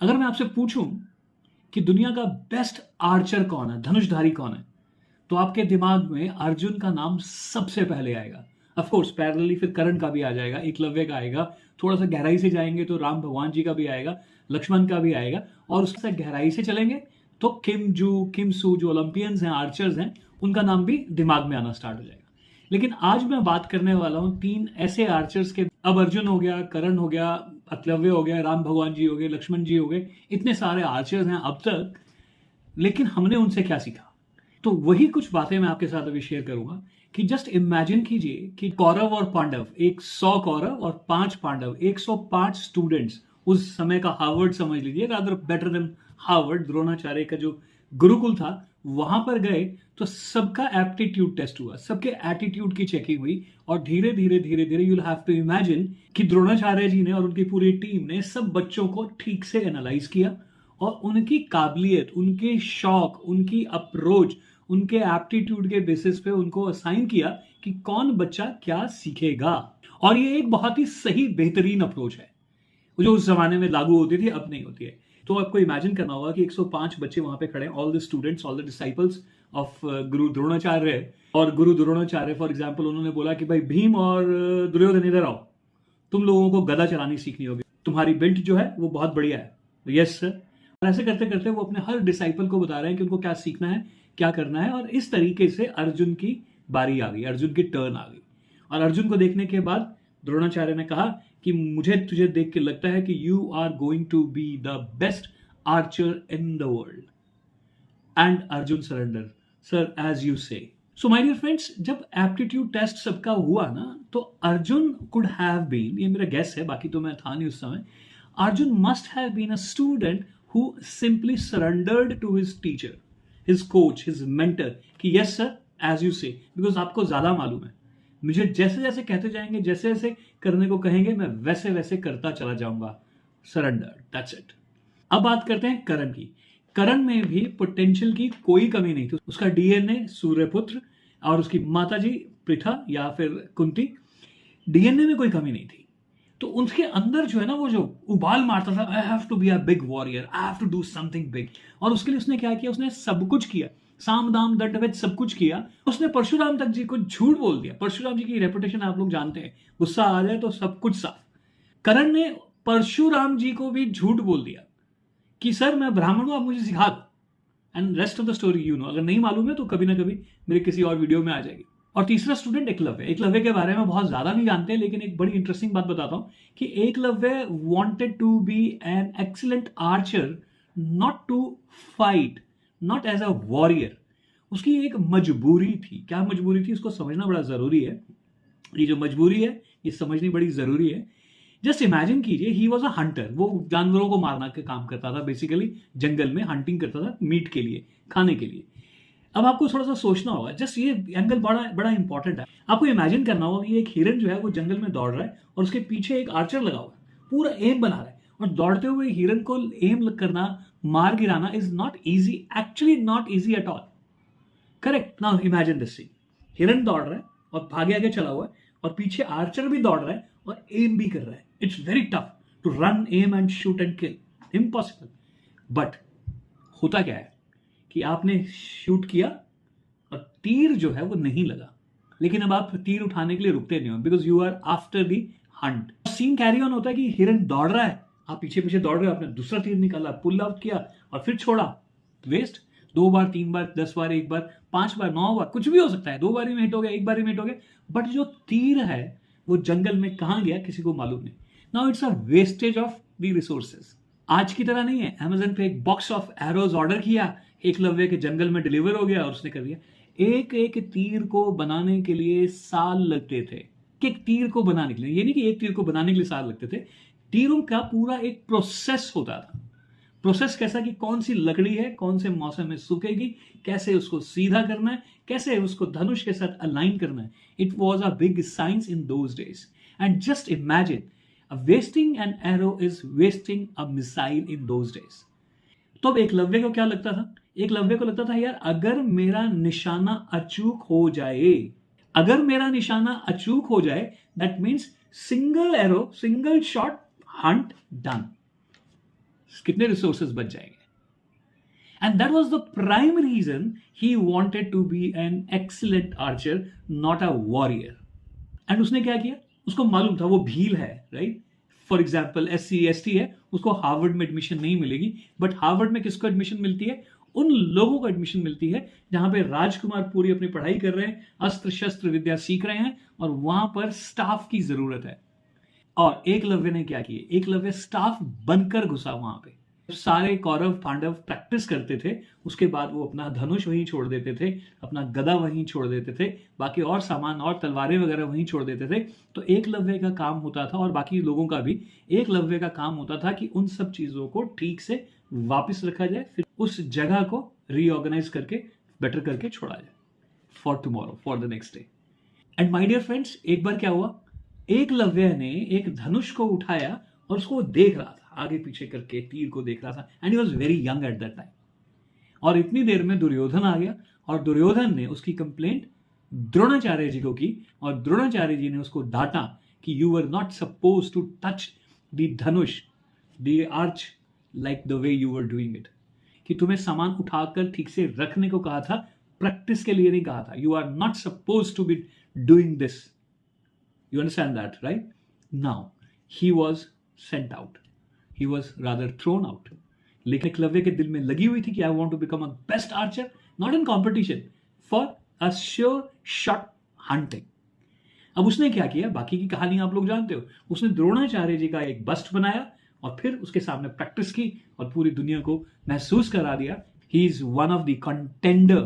अगर मैं आपसे पूछूं कि दुनिया का बेस्ट आर्चर कौन है, धनुषधारी कौन है, तो आपके दिमाग में अर्जुन का नाम सबसे पहले आएगा। ऑफ कोर्स पैरेलली फिर कर्ण का भी आ जाएगा, एकलव्य का आएगा, थोड़ा सा गहराई से जाएंगे तो राम भगवान जी का भी आएगा, लक्ष्मण का भी आएगा, और उससे गहराई से चलेंगे तो किम सू जो ओलंपियंस हैं, आर्चर्स हैं, उनका नाम भी दिमाग में आना स्टार्ट हो जाएगा। लेकिन आज मैं बात करने वाला हूं 3 ऐसे आर्चर्स के। अब अर्जुन हो गया, कर्ण हो गया, एकलव्य हो गया, राम भगवान जी हो गए, लक्ष्मण जी हो गए, इतने सारे आर्चर्स हैं अब तक, लेकिन हमने उनसे क्या सीखा? तो वही कुछ बातें मैं आपके साथ अभी शेयर करूंगा कि जस्ट इमेजिन कीजिए कि कौरव और पांडव, 100 कौरव और 5 पांडव, 105 स्टूडेंट्स, उस समय का हार्वर्ड समझ लीजिए, rather better than Harvard, Dronacharya का जो गुरुकुल था, वहां पर गए तो सबका एप्टीट्यूड टेस्ट हुआ, सबके एटीट्यूड की चेकिंग हुई, और धीरे धीरे धीरे धीरे यू हैव टू इमेजिन कि द्रोणाचार्य जी ने और उनकी पूरी टीम ने सब बच्चों को ठीक से एनालाइज किया और उनकी काबिलियत, उनके शौक, उनकी अप्रोच, उनके एप्टीट्यूड के बेसिस पे उनको असाइन किया कि कौन बच्चा क्या सीखेगा। और ये एक बहुत ही सही, बेहतरीन अप्रोच है जो उस जमाने में लागू होती थी, अब नहीं होती है। तो आपको इमेजिन करना होगा कि 105 बच्चे वहां पे खड़े हैं, all the students, all the disciples of गुरु द्रोणाचार्य। और गुरु द्रोणाचार्य फॉर एग्जाम्पल उन्होंने बोला कि भाई भीम और दुर्योधन इधर आओ, तुम लोगों को गदा चलानी सीखनी होगी, तुम्हारी बिल्ट जो है वो बहुत बढ़िया है। Yes sir. और ऐसे करते करते वो अपने हर डिसाइपल को बता रहे हैं कि उनको क्या सीखना है, क्या करना है। और इस तरीके से अर्जुन की बारी आ गई, अर्जुन की टर्न आ गई। और अर्जुन को देखने के बाद द्रोणाचार्य ने कहा कि मुझे तुझे देख के लगता है कि you are going to be the best archer in the world. And Arjun surrender, sir as you say. So my dear friends, जब एप्टीट्यूड टेस्ट सबका हुआ ना, तो अर्जुन कुड हैव बीन, ये मेरा गेस है, बाकी तो मैं था नहीं उस समय, Arjun must have been a student who simply surrendered to his teacher, his coach, his mentor, कि yes sir, as you say, because आपको ज्यादा मालूम है, मुझे जैसे जैसे कहते जाएंगे, जैसे जैसे करने को कहेंगे, मैं वैसे वैसे करता चला जाऊंगा। Surrender, that's it. अब बात करते हैं कर्ण की। कर्ण में भी पोटेंशियल की कोई कमी नहीं थी। उसका डीएनए सूर्यपुत्र और उसकी माता जी पृथा या फिर कुंती, डीएनए में कोई कमी नहीं थी। तो उनके अंदर जो है ना, वो जो उबाल मारता था, I have to be a big warrior, I have to do something big. और उसके लिए उसने क्या किया? उसने सब कुछ किया, साम दाम दंड भेद सब कुछ किया। उसने परशुराम तक जी को झूठ बोल दिया। परशुराम जी की रेपुटेशन आप लोग जानते हैं, गुस्सा आ जाए तो सब कुछ साफ। कर्ण ने परशुराम जी को भी झूठ बोल दिया कि सर मैं ब्राह्मण हूं, आप मुझे सिखा दो। And rest of the story you know. अगर नहीं मालूम है तो कभी ना कभी मेरे किसी और वीडियो में आ जाएगी। और तीसरा स्टूडेंट एकलव्य। एकलव्य के बारे में बहुत ज्यादा नहीं जानते, लेकिन एक बड़ी इंटरेस्टिंग बात बताता हूं कि Eklavya wanted to be an excellent archer, not to fight, not as a warrior. उसकी एक मजबूरी थी। क्या मजबूरी थी? इसको समझना बड़ा जरूरी है। ये जो मजबूरी है ये समझनी बड़ी जरूरी है। जस्ट इमेजिन कीजिए, ही वॉज अ हंटर। वो जानवरों को मारना का काम करता था, बेसिकली जंगल में हंटिंग करता था मीट के लिए, खाने के लिए। अब आपको थोड़ा सा सोचना होगा, जस्ट ये एंगल बड़ा बड़ा इंपॉर्टेंट है। आपको इमेजिन करना होगा कि एक हिरन जो है वो जंगल में दौड़ रहा है और उसके पीछे एक आर्चर लगा हुआ है, पूरा एम बना रहा है, और दौड़ते हुए हिरन को एम करना, मार गिराना is not easy, actually not easy at all. Correct? Now imagine this scene, हिरन दौड़ रहा है और भागे आगे चला हुआ है, और पीछे आर्चर भी दौड़ रहा है और एम भी कर रहा है। It's very tough to run, aim and shoot and kill, impossible. But होता क्या है कि आपने शूट किया और तीर जो है वो नहीं लगा, लेकिन अब आप तीर उठाने के लिए रुकते नहीं हो, because you are after the hunt. Scene carry on होता है कि हिरन दौड़ रहा है, आप पीछे पीछे दौड़ रहे हो, आपने दूसरा तीर निकाला, पुल आउट किया और फिर छोड़ा। वेस्ट। 2 बार, 3 बार, 10 बार, 1 बार, 5 बार, 9 बार, कुछ भी हो सकता है। 2 बार में हिट हो गया, 1 बार में हिट हो गया, बट जो तीर है वो जंगल में कहां गया किसी को मालूम नहीं। Now it's a wastage of the resources. आज की तरह नहीं है, अमेजन पे एक बॉक्स ऑफ एरोज ऑर्डर किया, एकलव्य के जंगल में डिलीवर हो गया और उसने कर दिया। एक एक तीर को बनाने के लिए साल लगते थे। एक तीर को बनाने के लिए, ये नहीं कि एक तीर को बनाने के लिए साल लगते थे, तीरों का पूरा एक प्रोसेस होता था। प्रोसेस कैसा कि कौन सी लकड़ी है, कौन से मौसम में सूखेगी, कैसे उसको सीधा करना है, कैसे उसको धनुष के साथ अलाइन करना है। It was a big science in those days. And just imagine, wasting an arrow is wasting a missile in those days. तो अब एकलव्य को क्या लगता था? एकलव्य को लगता था यार, अगर मेरा निशाना अचूक हो जाए, अगर मेरा निशाना अचूक हो जाए, that means single arrow, single shot, Hunt done. कितने रिसोर्सेज बच जाएंगे. And that was the prime reason he wanted to be an excellent archer, not a warrior. And उसने क्या किया, उसको मालूम था वो भील है, right. For example SC ST है, उसको हार्वर्ड में एडमिशन नहीं मिलेगी. बट हार्वर्ड में किसको एडमिशन मिलती है? उन लोगों को एडमिशन मिलती है जहां पे राजकुमार पूरी अपनी पढ़ाई कर रहे हैं, अस्त्र शस्त्र विद्या सीख रहे हैं, और वहां पर स्टाफ की जरूरत है. और एकलव्य ने क्या किया, एकलव्य स्टाफ बनकर घुसा वहां पे. सारे कौरव पांडव प्रैक्टिस करते थे, उसके बाद वो अपना धनुष वहीं छोड़ देते थे, अपना गदा वहीं छोड़ देते थे, बाकी और सामान और तलवारें वगैरह वहीं छोड़ देते थे. तो एकलव्य का काम होता था, और बाकी लोगों का भी एकलव्य का काम होता था कि उन सब चीजों को ठीक से वापस रखा जाए, फिर उस जगह को रीऑर्गेनाइज करके बेटर करके छोड़ा जाए for tomorrow, for the next day. And my dear friends, एक बार क्या हुआ, एकलव्य ने एक धनुष को उठाया और उसको देख रहा था, आगे पीछे करके तीर को देख रहा था. And he was very young at that time. और इतनी देर में दुर्योधन आ गया, और दुर्योधन ने उसकी कंप्लेंट द्रोणाचार्य जी को की, और द्रोणाचार्य जी ने उसको डांटा कि you were not suppose to touch the धनुष, the arch, like the way you were doing it. कि तुम्हें सामान उठाकर ठीक से रखने को कहा था, प्रैक्टिस के लिए नहीं कहा था. You are not suppose to be doing this. You understand that, right? Now, he was sent out. He was rather thrown out. लेकिन एकलव्य के दिल में लगी हुई थी कि I want to become a best archer, not in competition, for a sure shot hunting. अब उसने क्या किया, बाकी की कहानी आप लोग जानते हो. उसने द्रोणाचार्य जी का एक बस्ट बनाया, और फिर उसके सामने प्रैक्टिस की, और पूरी दुनिया को महसूस करा दिया he is one of the contender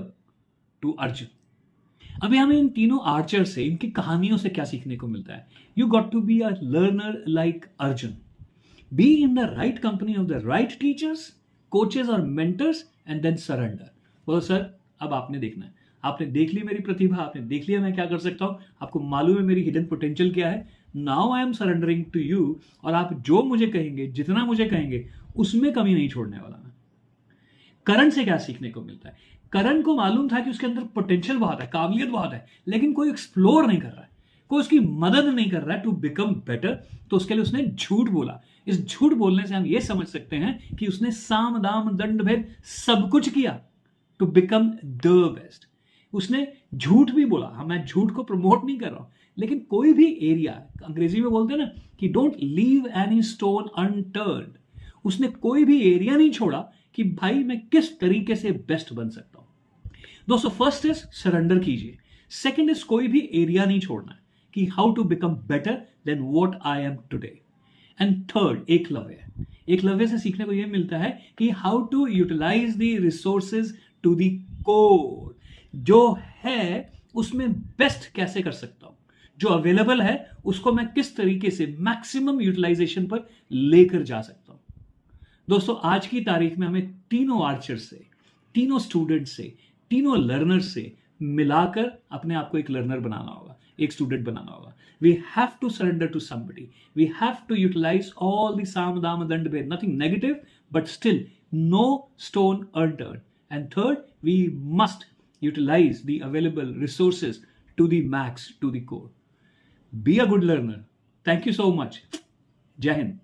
to Arjun. अभी हमें इन तीनों आर्चर से, इनकी कहानियों से क्या सीखने को मिलता है? You got to be a learner like Arjun. Be in the right company of the right teachers, coaches और मेंटर्स, एंड देन सरेंडर. बोलो सर, अब आपने देखना है. आपने देख ली मेरी प्रतिभा, आपने देख लिया मैं क्या कर सकता हूं, आपको मालूम है मेरी हिडन पोटेंशियल क्या है. Now I am surrendering to you, और आप जो मुझे कहेंगे, जितना मुझे कहेंगे, उसमें कमी नहीं छोड़ने वाला मैं. करण से क्या सीखने को मिलता है? करण को मालूम था कि उसके अंदर पोटेंशियल बहुत है, काबिलियत बहुत है, लेकिन कोई एक्सप्लोर नहीं कर रहा है, कोई उसकी मदद नहीं कर रहा है टू बिकम बेटर. तो उसके लिए उसने झूठ बोला. इस झूठ बोलने से हम ये समझ सकते हैं कि उसने साम दाम दंड भेद सब कुछ किया टू बिकम द बेस्ट. उसने झूठ भी बोला. हाँ, मैं झूठ को प्रमोट नहीं कर रहा हूं, लेकिन कोई भी एरिया, अंग्रेजी में बोलते हैं ना कि don't leave any stone unturned. उसने कोई भी एरिया नहीं छोड़ा कि भाई मैं किस तरीके से बेस्ट बन सकता हूं. दोस्तों, फर्स्ट इज सरेंडर कीजिए. सेकंड इज कोई भी एरिया नहीं छोड़ना है कि how to become better than what I am today. And third, Eklavya. Eklavya से सीखने को यह मिलता है कि how to utilize the resources to the core. जो है उसमें बेस्ट कैसे कर सकता हूं, जो अवेलेबल है उसको मैं किस तरीके से मैक्सिमम यूटिलाइजेशन पर लेकर जा सकता हूं. दोस्तों, आज की तारीख में हमें तीनों आर्चर से, तीनों स्टूडेंट से, तीनों लर्नर से मिलाकर अपने आप को एक लर्नर बनाना होगा, एक स्टूडेंट बनाना होगा. We have to surrender to somebody. We have to utilize all the साम दाम दंड भेद, nothing negative, but still no stone unturned. And third, we must utilize the available resources to the max, to the core. Be a good learner. Thank you so much. जय हिंद.